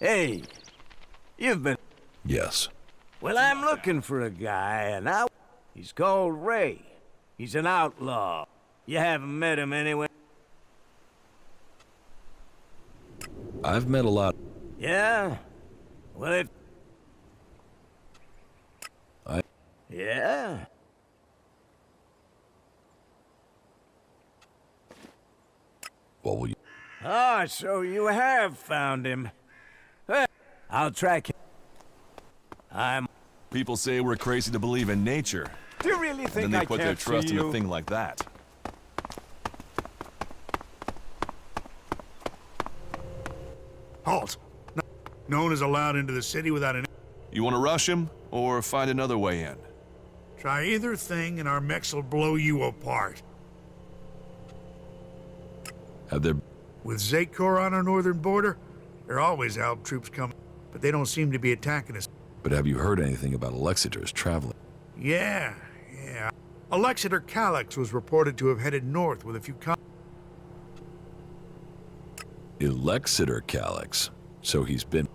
Hey, you've been... Yes. Well, I'm looking for a guy, and he's called Ray. He's an outlaw. You haven't met him anyway? I've met a lot. Yeah? Well, Yeah? What will you... Ah, so you have found him. Well, I'll track him. People say we're crazy to believe in nature. Do you really think And then I they put their can't trust see in you? a thing like that. Halt! No one is allowed into the city without an... You want to rush him, or find another way in? Try either thing and our mechs will blow you apart. Have there... With Zakor on our northern border, there are always Alb troops coming, but they don't seem to be attacking us. But have you heard anything about Alexiters traveling? Yeah. Alexander Calyx was reported to have headed north with a few Elexiter Calyx. So he's been...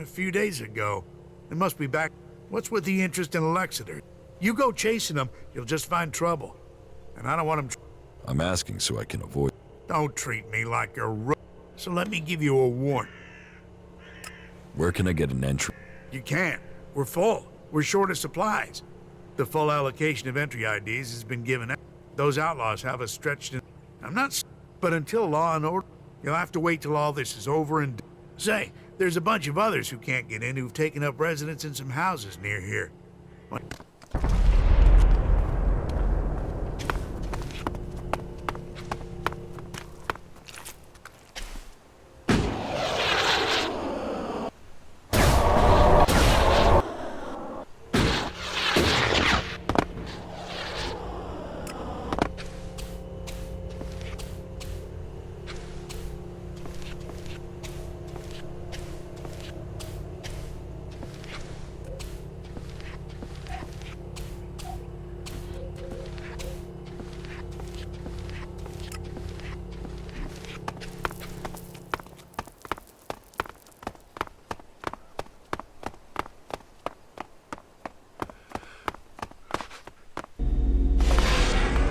A few days ago. They must be back. What's with the interest in Alexander? You go chasing them, you'll just find trouble. And I don't want them... I'm asking so I can avoid... Don't treat me like a so let me give you a warning. Where can I get an entry? You can't. We're full. We're short of supplies. The full allocation of entry IDs has been given out. Those outlaws have us stretched in... I'm not... But until law and order, you'll have to wait till all this is over and... Say, there's a bunch of others who can't get in who've taken up residence in some houses near here.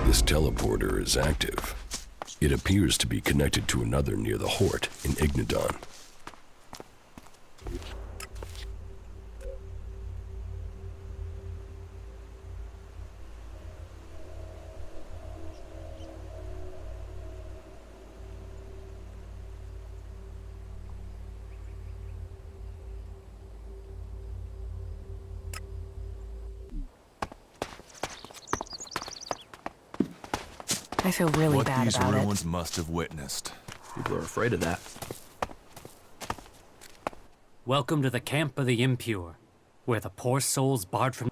This teleporter is active. It appears to be connected to another near the Hort in Ignadon. I feel really What bad these about ruins it. must have witnessed. People are afraid of that. Welcome to the camp of the impure, where the poor souls barred from...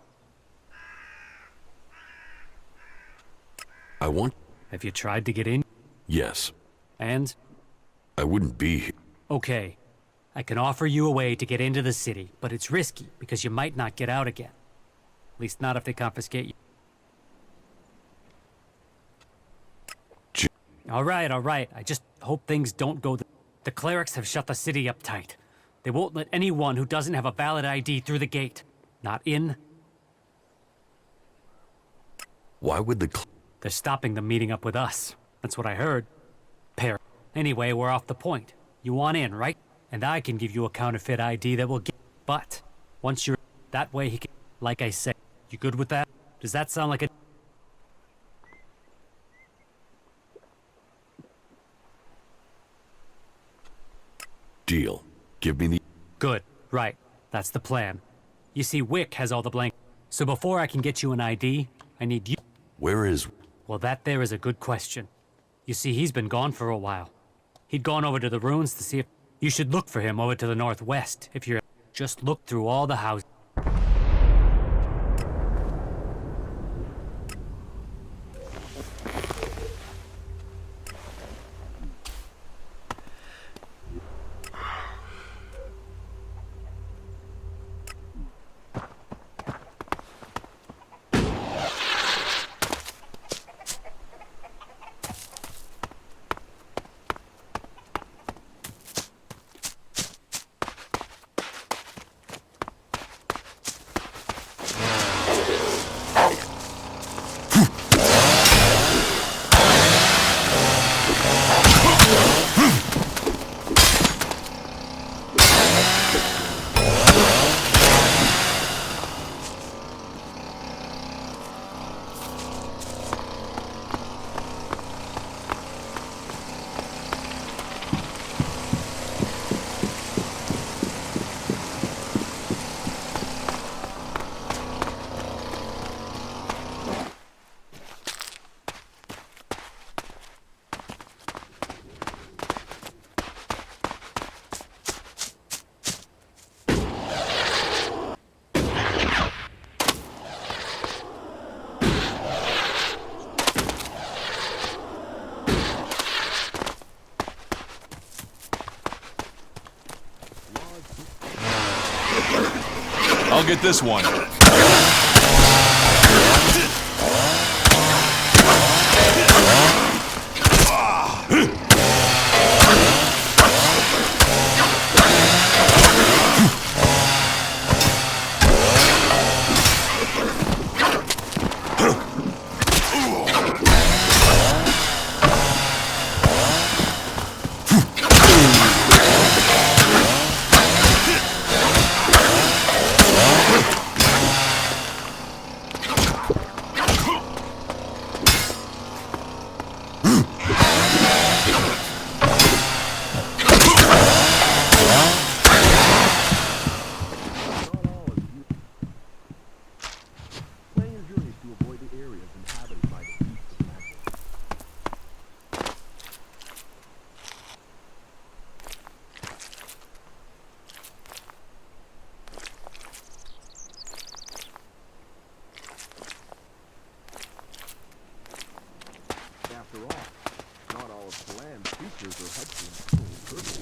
I want... Have you tried to get in? Yes. And? I wouldn't be here. Okay. I can offer you a way to get into the city, but it's risky because you might not get out again. At least not if they confiscate you. All right. I just hope things don't go... The clerics have shut the city up tight. They won't let anyone who doesn't have a valid ID through the gate. Not in. Why would the... They're stopping them meeting up with us. That's what I heard. Anyway, we're off the point. You want in, right? And I can give you a counterfeit ID that will get... But, once you're... That way he can... Like I said, you good with that? Does that sound like a... Deal. Give me the... Good. Right. That's the plan. You see, Wick has all the blank... So before I can get you an ID, I need you... Where is... Well, that there is a good question. You see, he's been gone for a while. He'd gone over to the ruins to see if... You should look for him over to the northwest, if you're... Just look through all the houses. I'll get this one. After all, not all of the land's features are Hudson's purpose.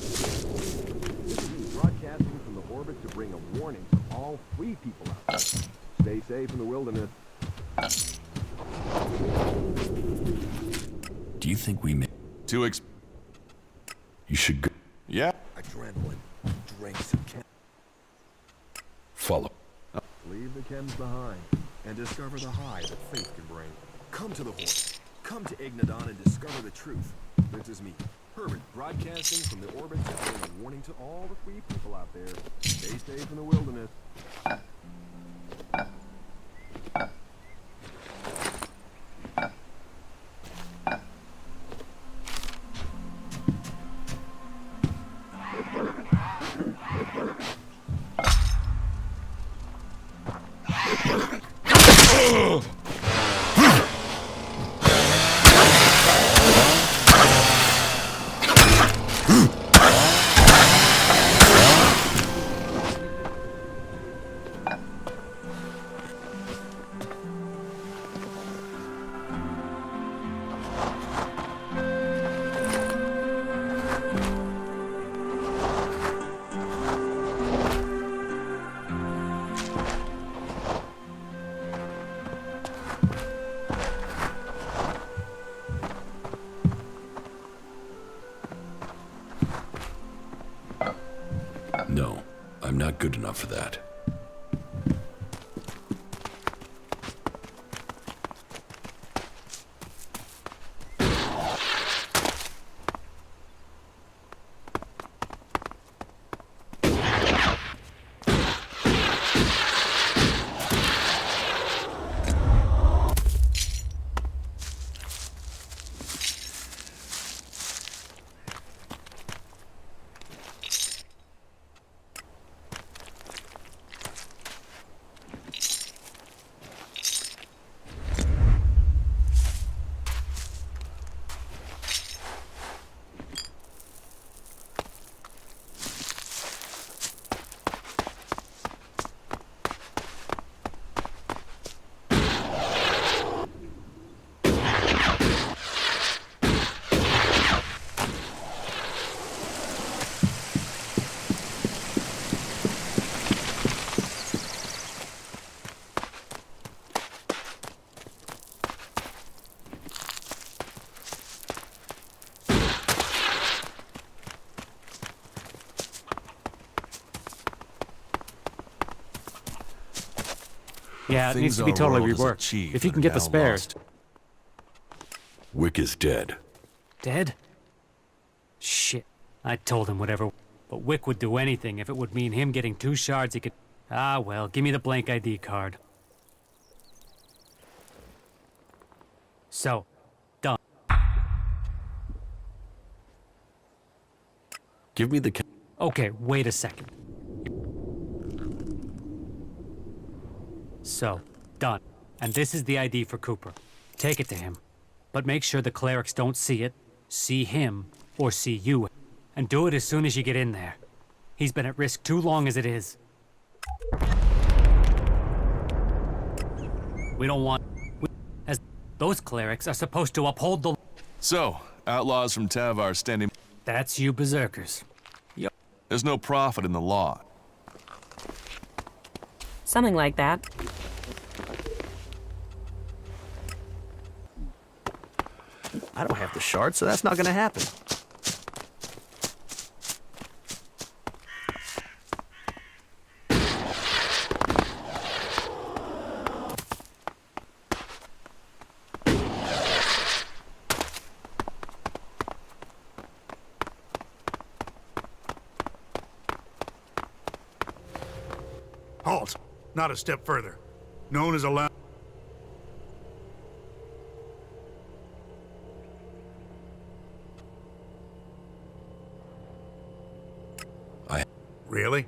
This is broadcasting from the orbit to bring a warning to all free people out there. Stay safe in the wilderness. Do you think we may... You should go... Yeah? Adrenaline, drinks, and chem. Follow. Leave the chems behind and discover the high that faith can bring. Come to the Horde. Come to Ignadon and discover the truth. This is me, Herbert, broadcasting from the orbit to bring a warning to all the free people out there. Stay safe in the wilderness. No, I'm not good enough for that. Yeah, it needs Things to be our totally world has reworked. achieved If you can are get the now spares. lost. Wick is dead. Dead? Shit. I told him whatever. But Wick would do anything if it would mean him getting 2 shards he could... Ah, well, give me the blank ID card. So, done. Give me the... Okay, wait a second. So, done. And this is the ID for Cooper. Take it to him. But make sure the clerics don't see it, see him, or see you. And do it as soon as you get in there. He's been at risk too long as it is. We don't want... As those clerics are supposed to uphold the... So, outlaws from Tavar standing... That's you berserkers. There's no profit in the law. Something like that. I don't have the shard, so that's not gonna happen. Halt! Not a step further. No one is allowed. Really?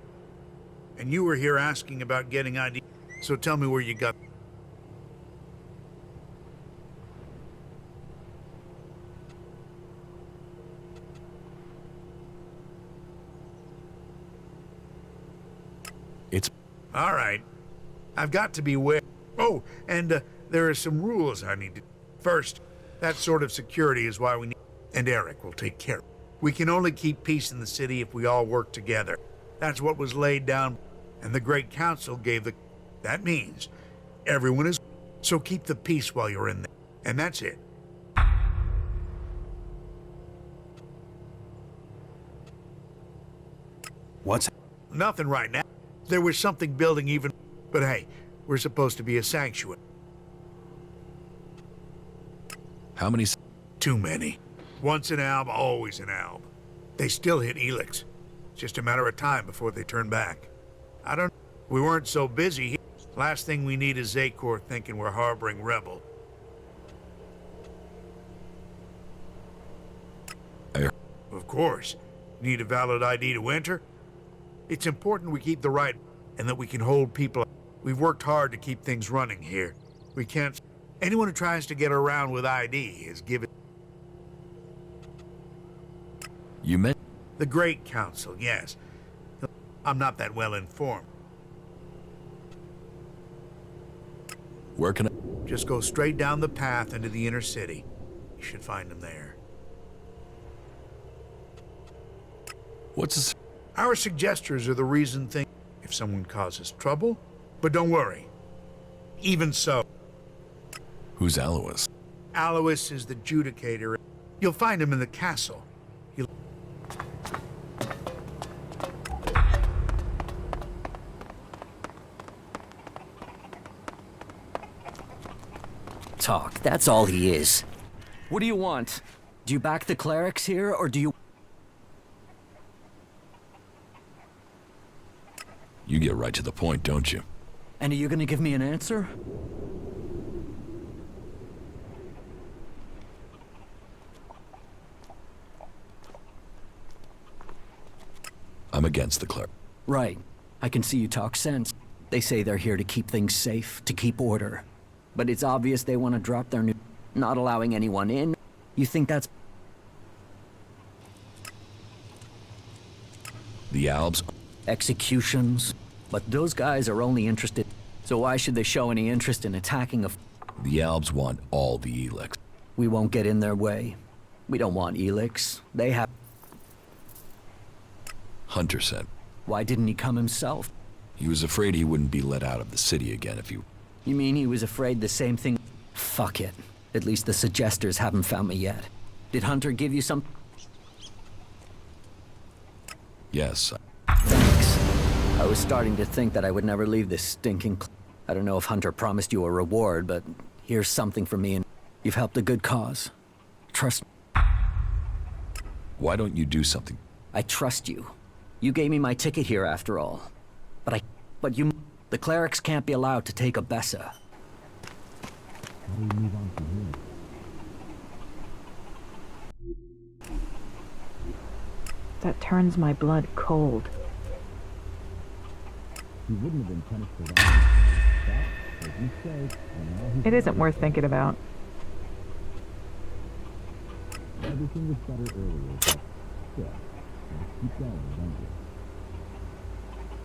And you were here asking about getting ID, so tell me where you got... It's... All right. I've got to be aware. Oh, and there are some rules I need to... First, that sort of security is why we need... And Eric will take care of it. We can only keep peace in the city if we all work together. That's what was laid down, and the Great Council gave the... That means everyone is... So keep the peace while you're in there. And that's it. What's... Nothing right now. There was something building even... But hey, we're supposed to be a sanctuary. How many... Too many. Once an alb, always an alb. They still hit Elex. It's just a matter of time before they turn back. I don't... We weren't so busy. Last thing we need is Zakor thinking we're harboring rebel. Of course. Need a valid ID to enter? It's important we keep the right and that we can hold people. We've worked hard to keep things running here. We can't... Anyone who tries to get around with ID is given... You meant... The Great Council, yes. I'm not that well informed. Where can I... Just go straight down the path into the inner city. You should find them there. What's this... Our suggesters are the reason thing if someone causes trouble. But don't worry. Even so, Who's Alois? Alois is the judicator. You'll find him in the castle. Talk, that's all he is. What do you want? Do you back the clerics here, or do you... You get right to the point, don't you? And are you gonna give me an answer? I'm against the cleric. Right. I can see you talk sense. They say they're here to keep things safe, to keep order. But it's obvious they want to drop their new... not allowing anyone in. You think that's... The Albs... executions? But those guys are only interested... So why should they show any interest in attacking a... The Albs want all the Elex. We won't get in their way. We don't want Elex. They have... Hunter said. Why didn't he come himself? He was afraid he wouldn't be let out of the city again if he... You mean he was afraid the same thing? Fuck it. At least the suggesters haven't found me yet. Did Hunter give you some... Yes. Thanks. I was starting to think that I would never leave this stinking... I don't know if Hunter promised you a reward, but here's something for me, and you've helped a good cause. Trust... Why don't you do something? I trust you. You gave me my ticket here after all. But you... The clerics can't be allowed to take a Bessa. That turns my blood cold. It isn't worth thinking about.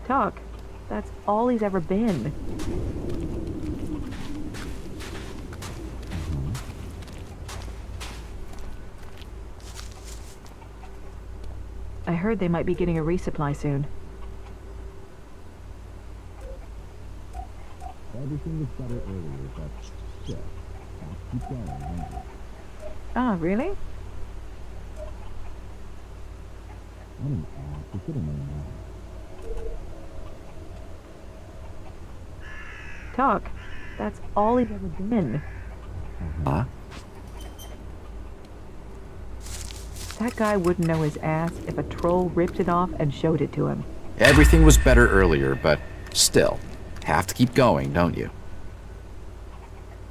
Talk. That's all he's ever been. I heard they might be getting a resupply soon. Ah, really? Talk. That's all he's ever been. Huh? That guy wouldn't know his ass if a troll ripped it off and showed it to him. Everything was better earlier, but still, have to keep going, don't you?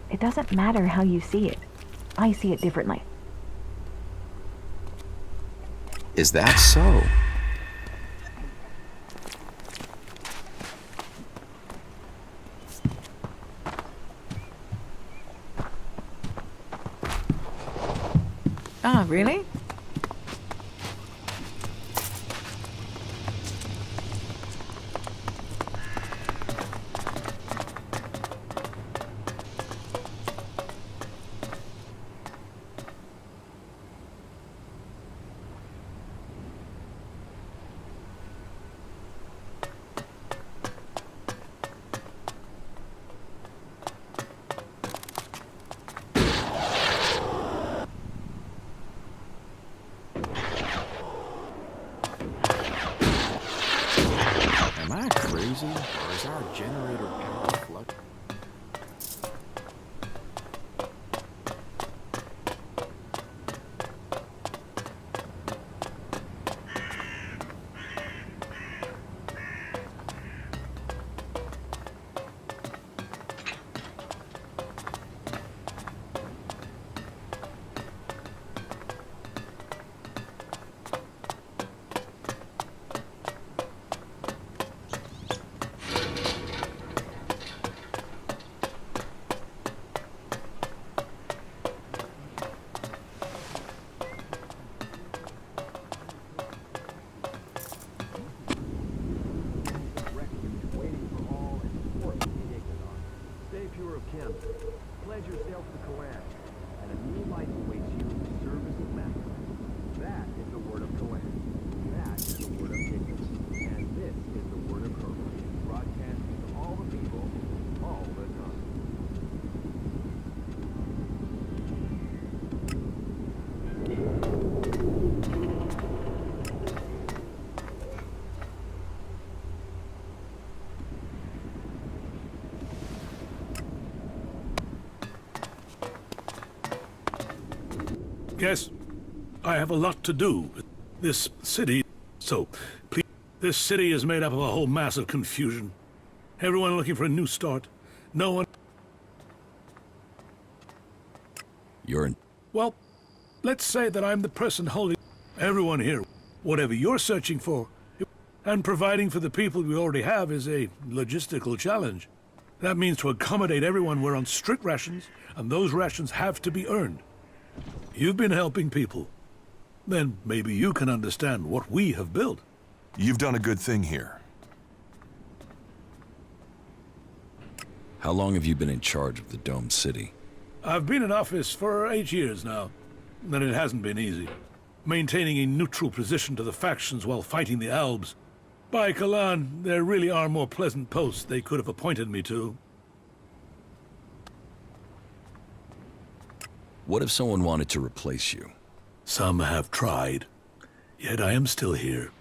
It doesn't matter how you see it. I see it differently. Is that so? Ah, really? Am I crazy, or is our generator power fluctuating? Stay pure of Kim. Pledge yourself to Koan, and a new life awaits you in the service of Maximus. That is the word of Koan. That is the word of Ignis. And this is the word of Herbert, broadcasting to all the people, all the time. Yes, I have a lot to do with this city, so please. This city is made up of a whole mass of confusion. Everyone looking for a new start. No one. You're in. Well, let's say that I'm the person holding everyone here. Whatever you're searching for, and providing for the people we already have is a logistical challenge. That means to accommodate everyone, we're on strict rations, and those rations have to be earned. You've been helping people. Then maybe you can understand what we have built. You've done a good thing here. How long have you been in charge of the Dome City? I've been in office for 8 years now, and it hasn't been easy. Maintaining a neutral position to the factions while fighting the Albs. By Kalan, there really are more pleasant posts they could have appointed me to. What if someone wanted to replace you? Some have tried. Yet I am still here.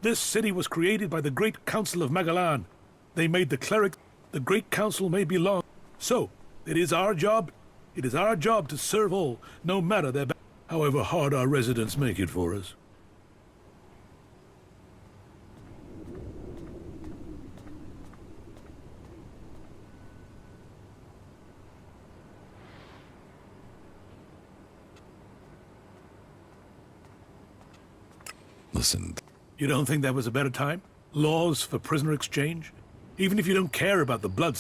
This city was created by the Great Council of Magalan. They made the cleric. The Great Council may be long. So, it is our job to serve all, no matter their however hard our residents make it for us. Listen. You don't think that was a better time? Laws for prisoner exchange? Even if you don't care about the blood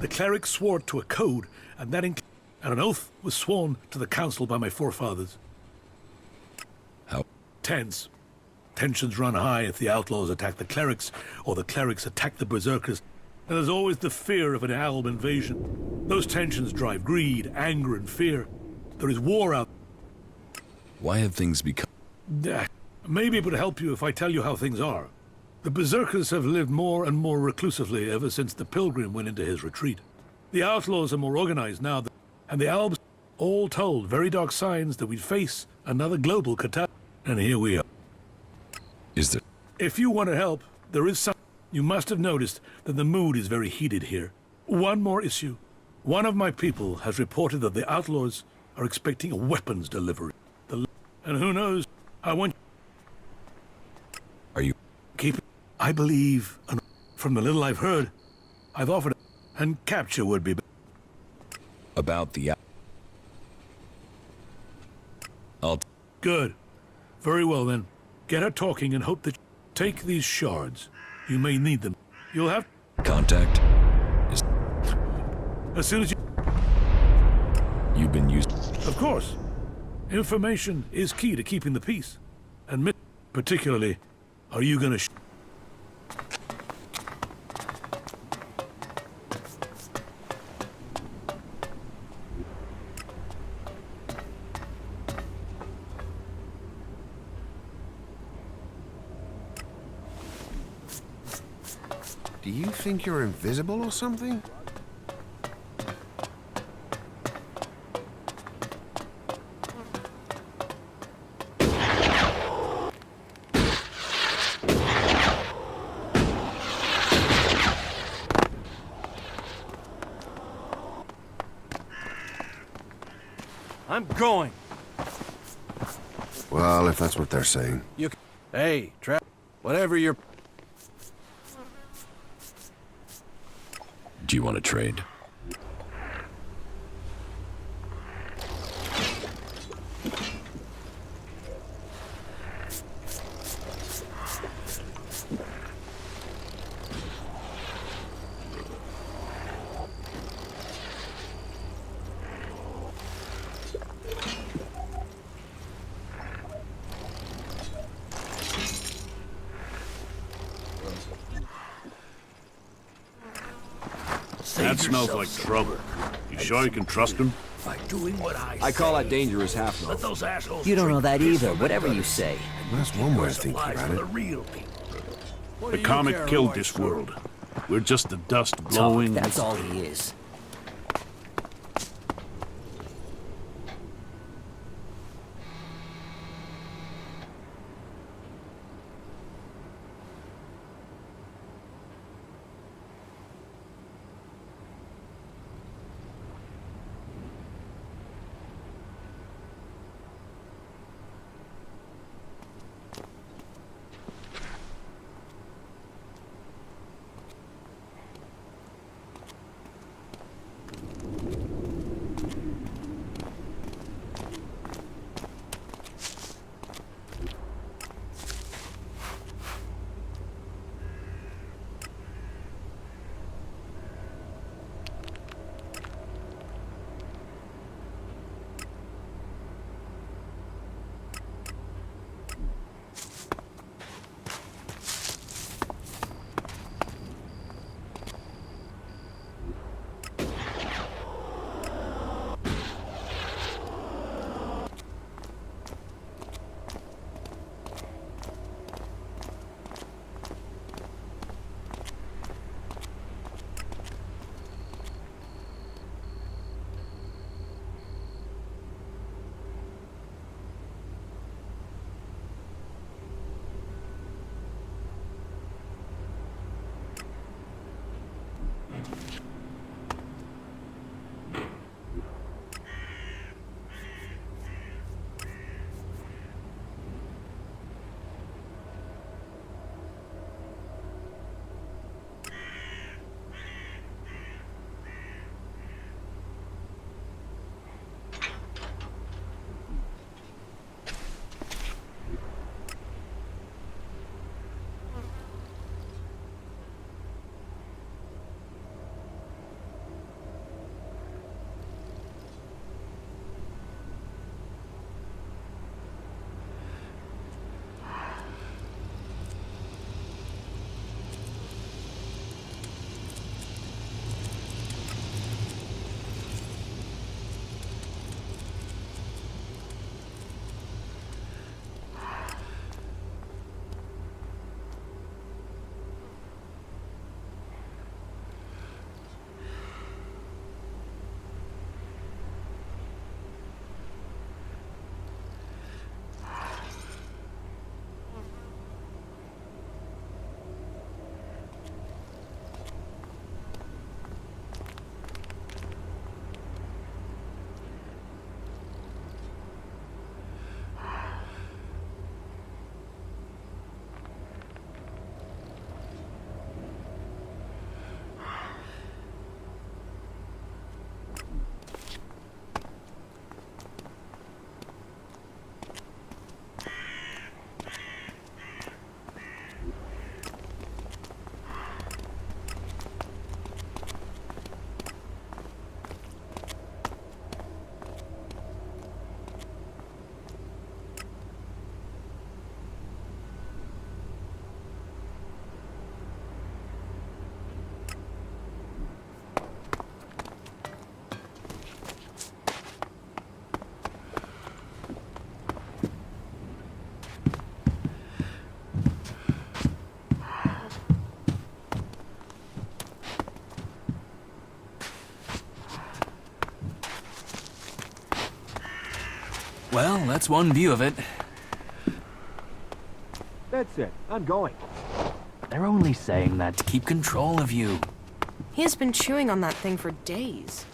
the cleric swore to a code, and and an oath was sworn to the council by my forefathers. How? Tense. Tensions run high if the outlaws attack the clerics, or the clerics attack the berserkers. And there's always the fear of an Alb invasion. Those tensions drive greed, anger, and fear. There is war out. Why have things become... Maybe it would help you if I tell you how things are. The berserkers have lived more and more reclusively ever since the pilgrim went into his retreat. The outlaws are more organized now, and the Albs all told very dark signs that we'd face another global catastrophe. And here we are. Is there... If you want to help, there is some... You must have noticed that the mood is very heated here. One more issue. One of my people has reported that the outlaws are expecting a weapons delivery. And who knows, I want... Are you... Keep it. I believe, and from the little I've heard, I've offered... And capture would be... About the... I'll... Good. Very well then. Get her talking and hope that... Take these shards. You may need them. You'll have... Contact? Is... As soon as you... You've been used... Of course. Information is key to keeping the peace. And particularly, are you gonna... Do you think you're invisible or something? I'm going. Well, if that's what they're saying. Hey, whatever you're... Do you want to trade? That smells like trouble. You sure you can trust him? By doing what I call that dangerous half Let those assholes You don't know that drink piss either, from the whatever you gutters. say. That's one way of thinking Supplies about for it. the real people. What The do you comic care killed about, this son? world. We're just the dust Talk, blowing... that's all he is. Well, that's one view of it. That's it. I'm going. They're only saying that to keep control of you. He has been chewing on that thing for days.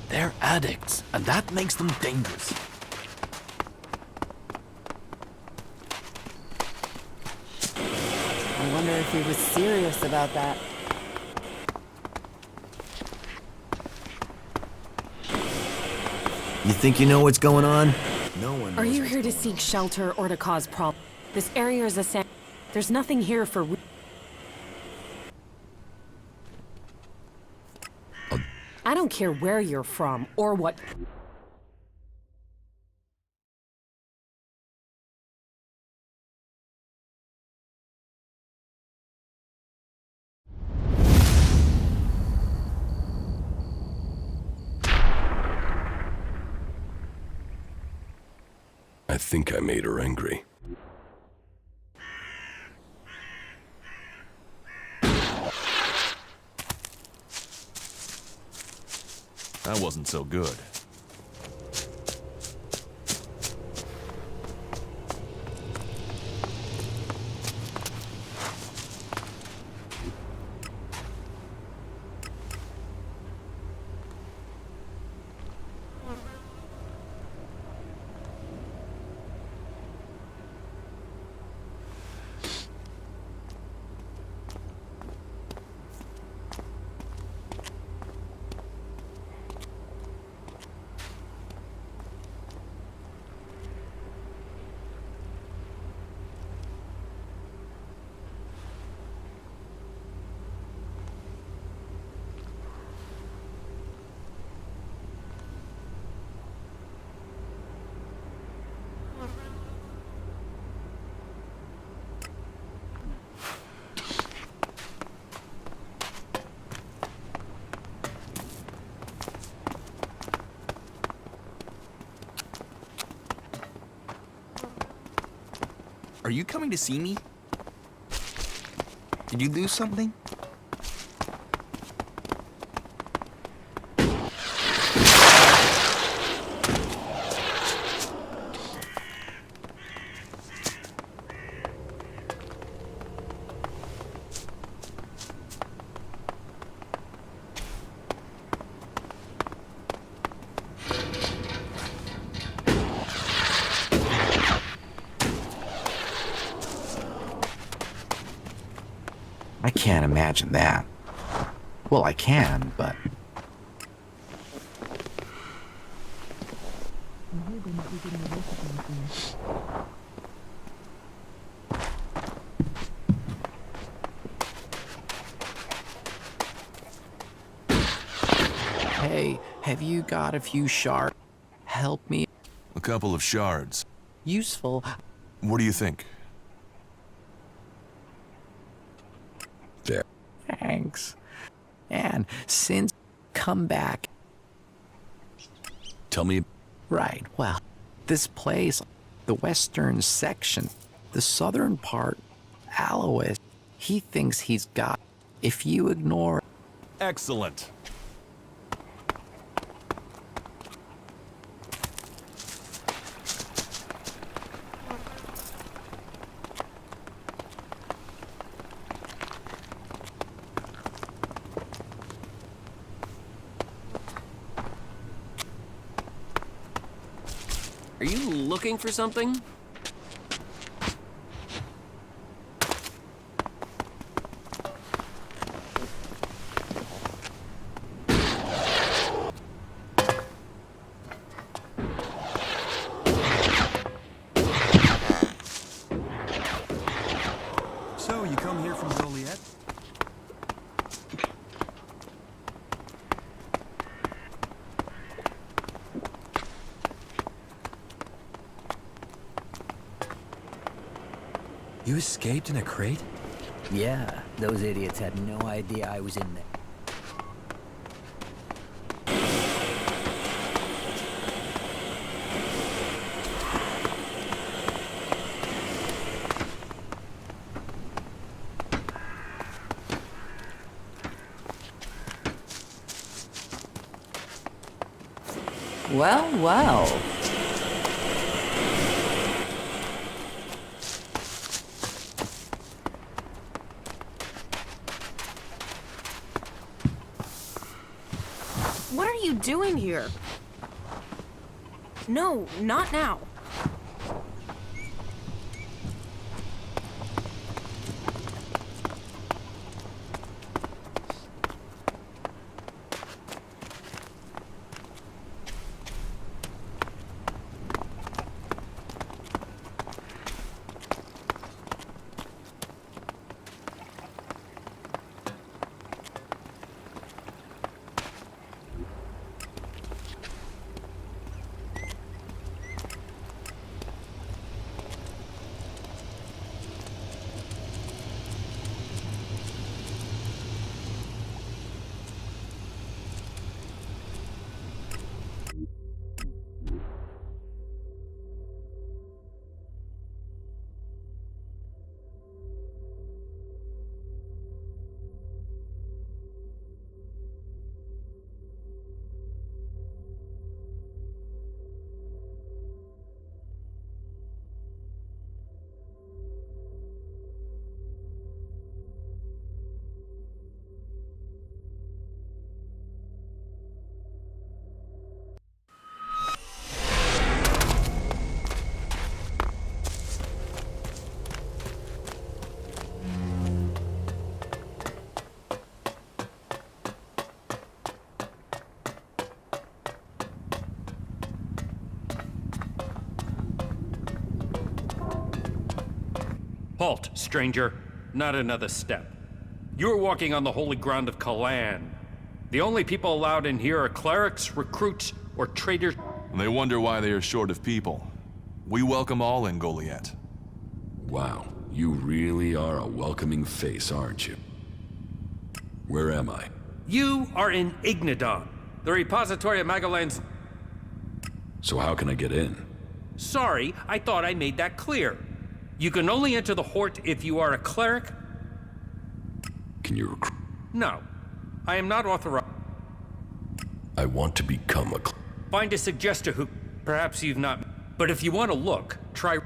They're addicts, and that makes them dangerous. I wonder if he was serious about that. You think you know what's going on? No one knows Are you what's here to going seek shelter or to cause problems? This area is a There's nothing here for... I don't care where you're from or what... I think I made her angry. That wasn't so good. Are you coming to see me? Did you lose something? I can't imagine that. Well, I can, but... Hey, have you got a few shards? Help me. A couple of shards. Useful. What do you think? There. Thanks. And since come back. Tell me. Right, well, this place, the western section, the southern part, Alois, he thinks he's got. If you ignore. Excellent. Are you looking for something? So, you come here from Joliet? You escaped in a crate? Yeah, those idiots had no idea I was in there. Well, well. What are you doing here? No, not now. Halt, stranger. Not another step. You're walking on the holy ground of Kalan. The only people allowed in here are clerics, recruits, or traders. They wonder why they are short of people. We welcome all in Goliath. Wow, you really are a welcoming face, aren't you? Where am I? You are in Ignadon, the repository of Magalan's... So how can I get in? Sorry, I thought I made that clear. You can only enter the Hort if you are a cleric. Can you recruit? No, I am not authorized. I want to become a Find a suggester who perhaps you've not. But if you want to look, try.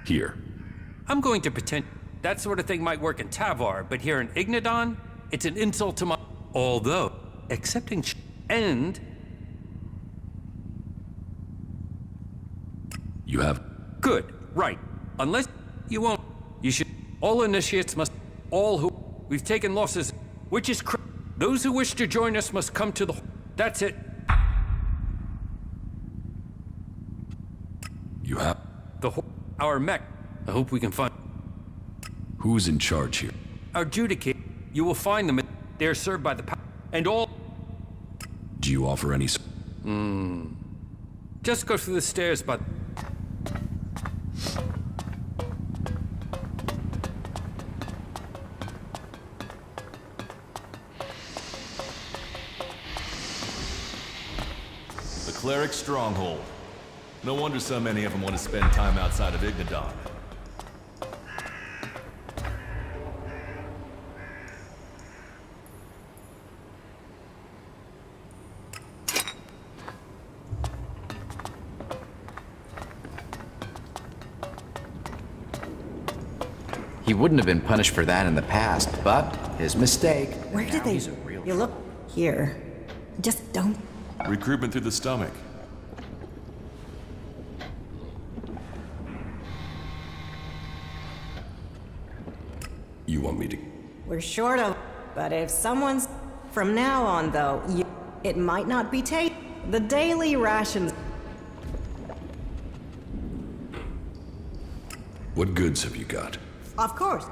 Here. I'm going to pretend that sort of thing might work in Tavar, but here in Ignadon, it's an insult to my. Although, accepting and. You have. Good, right. Unless you won't. You should. All initiates must. All who. We've taken losses, which is. Those who wish to join us must come to the. That's it. You have. Our mech. I hope we can find. Who's in charge here? Our judicate. You will find them. They are served by the power. And all. Do you offer any. Just go through the stairs, but. Cleric stronghold. No wonder so many of them want to spend time outside of Ignadon. He wouldn't have been punished for that in the past, but his mistake. Where did they... You look here. Just don't... Recruitment through the stomach. You want me to... We're short of... But if someone's... From now on, though, it might not be the daily rations... What goods have you got? Of course.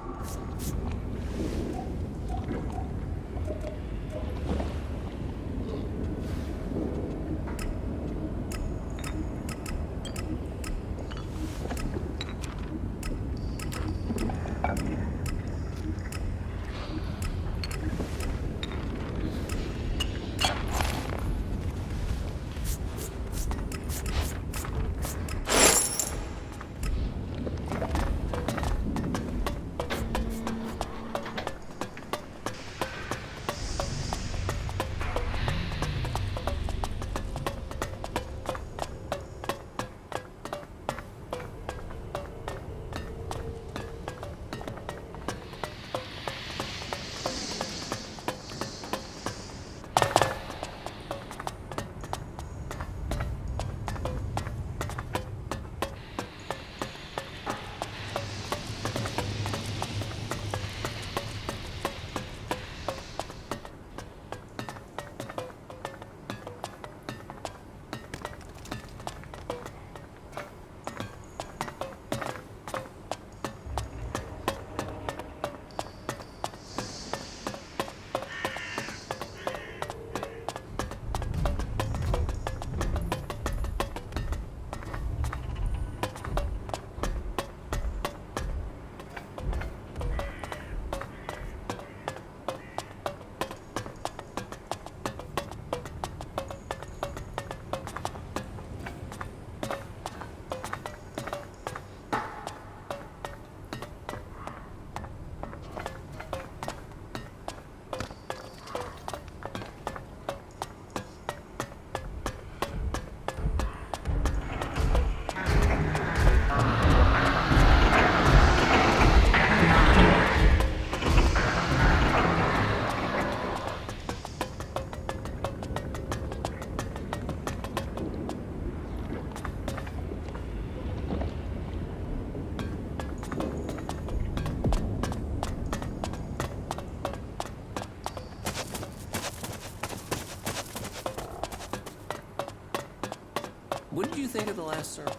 What did you think of the last sermon?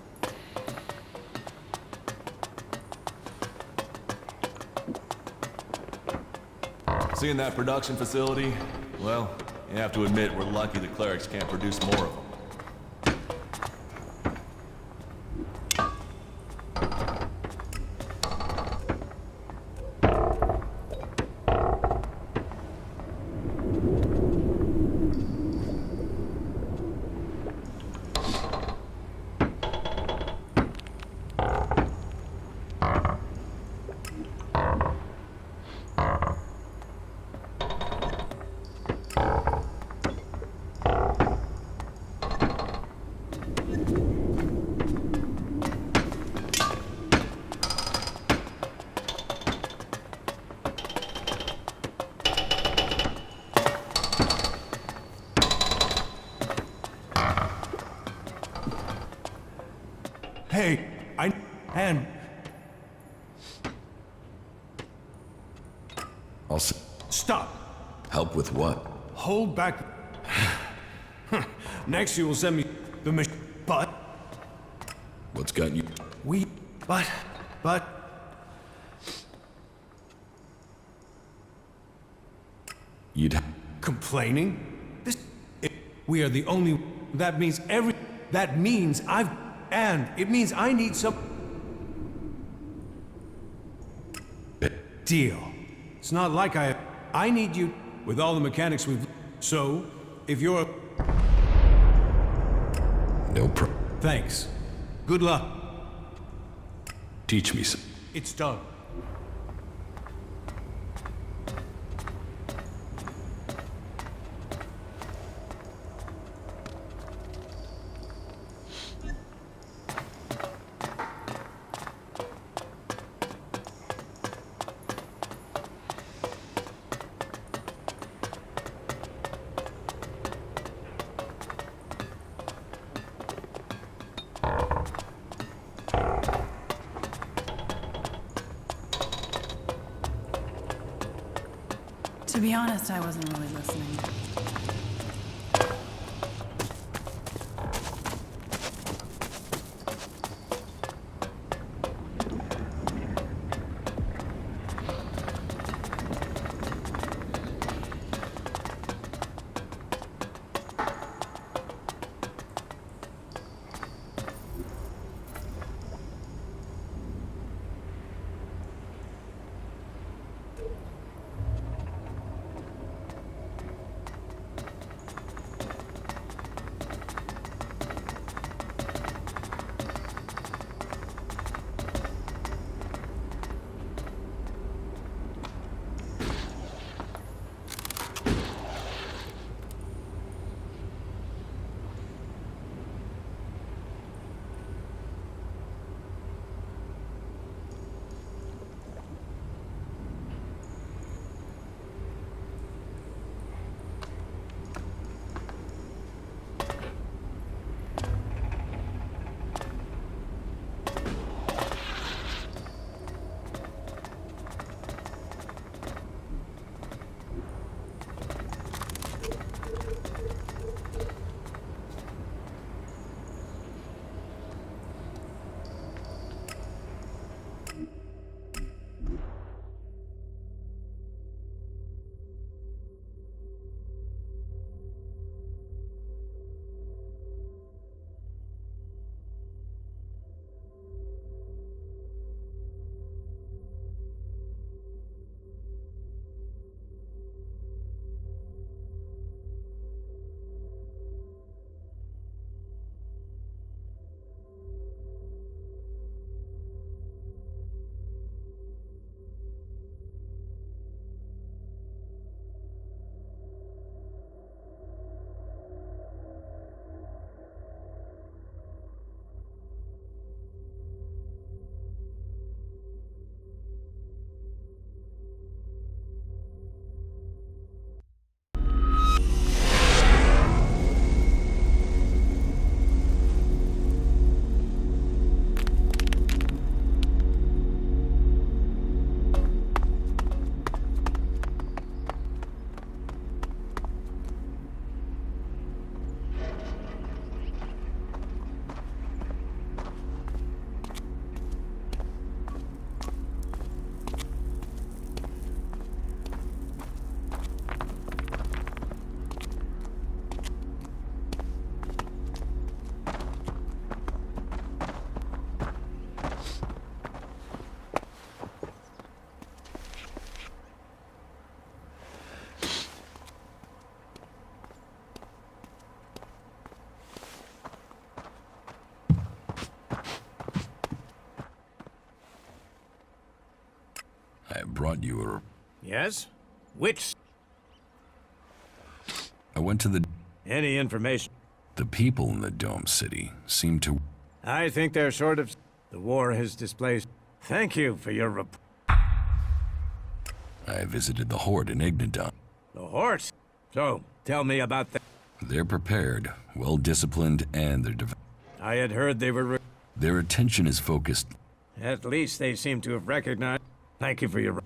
Seeing that production facility, well, you have to admit we're lucky the clerics can't produce more of them. Hey, and I'll stop. help with what? Hold back. Next you will send me the machine. But What's got you? but You'd complaining? We are the only. That means it means I need some deal. It's not like I need you with all the mechanics we've. So, if you're. No problem. Thanks. Good luck. Teach me some. It's done. To be honest, I wasn't really listening. brought you a... Yes? Which? I went to the... Any information? The people in the Dome City seem to... I think they're sort of... The war has displaced... Thank you for your I visited the Horde in Ignadon. The horse? So, tell me about that. They're prepared, well-disciplined, and they're... I had heard they were... Their attention is focused... At least they seem to have recognized... Thank you for your...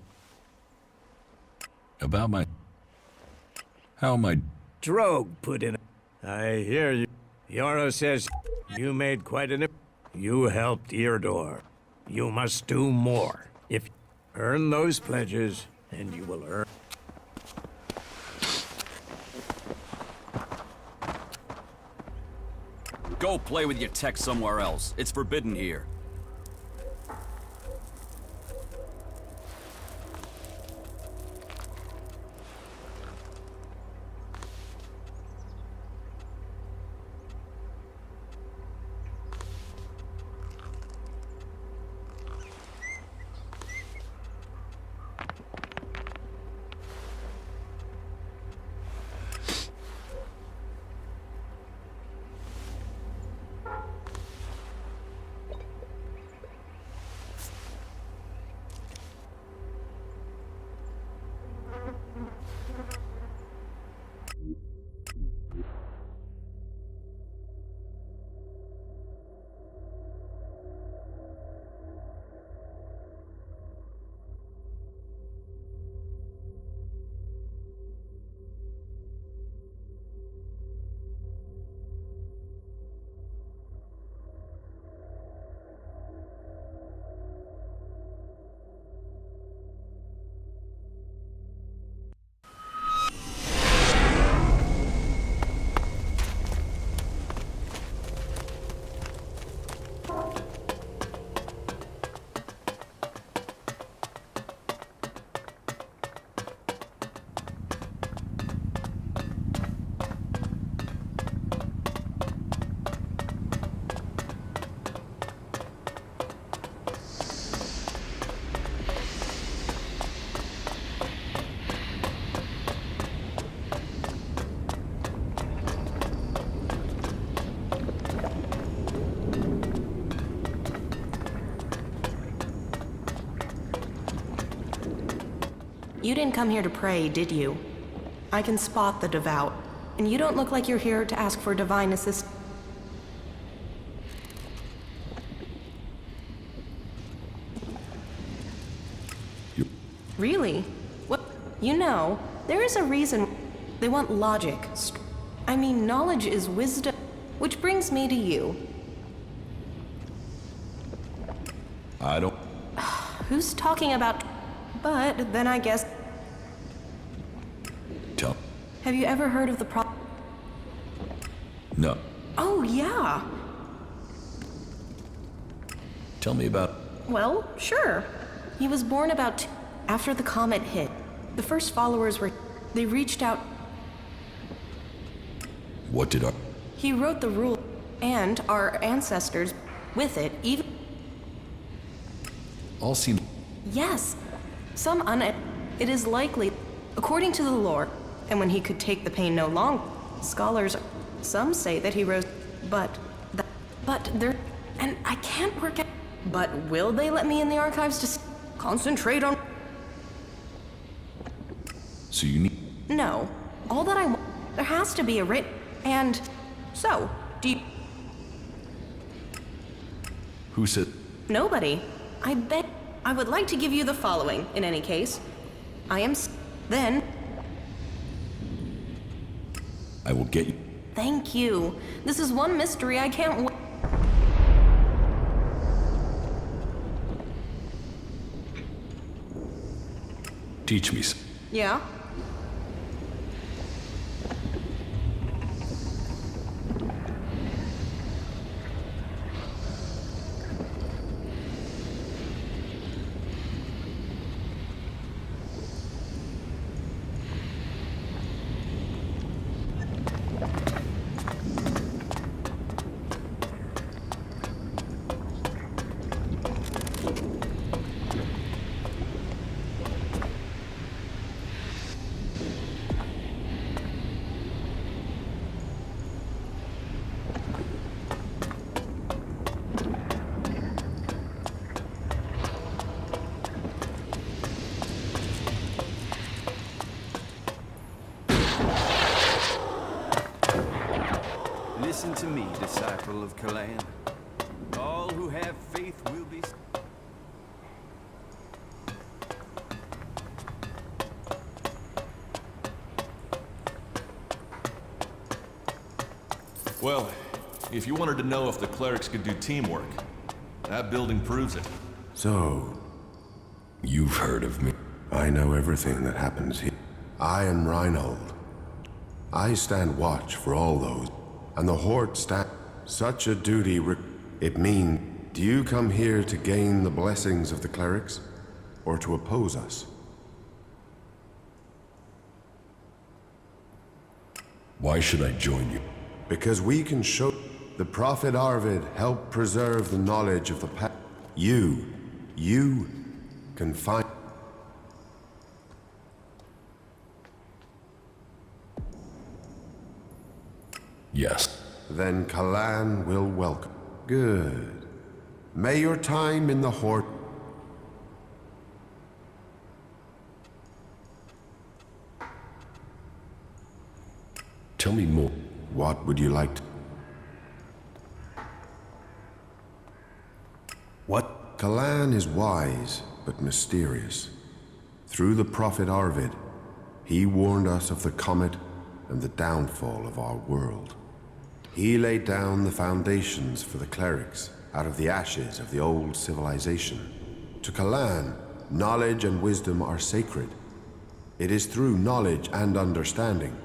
About my... How my... Drogue put in... I hear you. Yoro says you made quite an... You helped Eardor. You must do more. If you earn those pledges, and you will earn... Go play with your tech somewhere else. It's forbidden here. You didn't come here to pray, did you? I can spot the devout, and you don't look like you're here to ask for divine assistance. Really? What? You know, there is a reason they want logic. I mean, knowledge is wisdom. Which brings me to you. I don't... Who's talking about... But then I guess... Tell... Have you ever heard of the No. Oh, yeah. Tell me about... Well, sure. He was born about after the comet hit. The first followers were... They reached out... What did I... He wrote the rule, and our ancestors with it, even... All seem... Yes. It is likely, according to the lore, and when he could take the pain no longer, scholars... Some say that he rose... But there... And I can't work out... But will they let me in the archives to concentrate on... So you need... No. All that I want... There has to be a writ... And... So, do you... Who said... Nobody. I bet... I would like to give you the following, in any case. I am... Then... I will get you... Thank you. This is one mystery I can't wait. Teach me. Yeah? Listen to me, disciple of Kalan. All who have faith will be... Well, if you wanted to know if the clerics could do teamwork, that building proves it. So, You've heard of me. I know everything that happens here. I am Reinhold. I stand watch for all those, and the Horde stand. Such a duty it means, do you come here to gain the blessings of the clerics, or to oppose us? Why should I join you? Because we can show the Prophet Arvid helped preserve the knowledge of the past. You can find... Yes. Then Kalan will welcome. Good. May your time in the Horde... Tell me more. What would you like to... What? Kalan is wise, but mysterious. Through the Prophet Arvid, he warned us of the comet and the downfall of our world. He laid down the foundations for the clerics out of the ashes of the old civilization. To Kalan, knowledge and wisdom are sacred. It is through knowledge and understanding.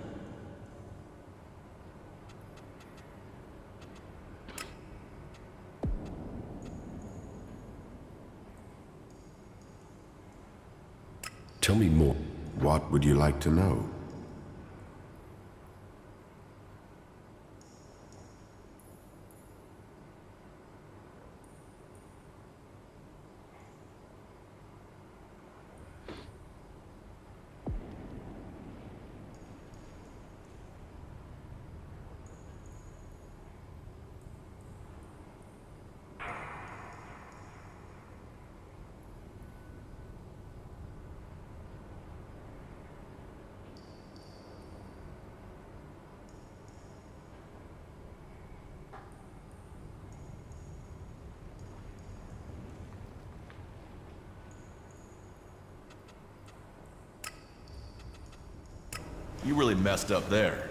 Tell me more. What would you like to know? You really messed up there.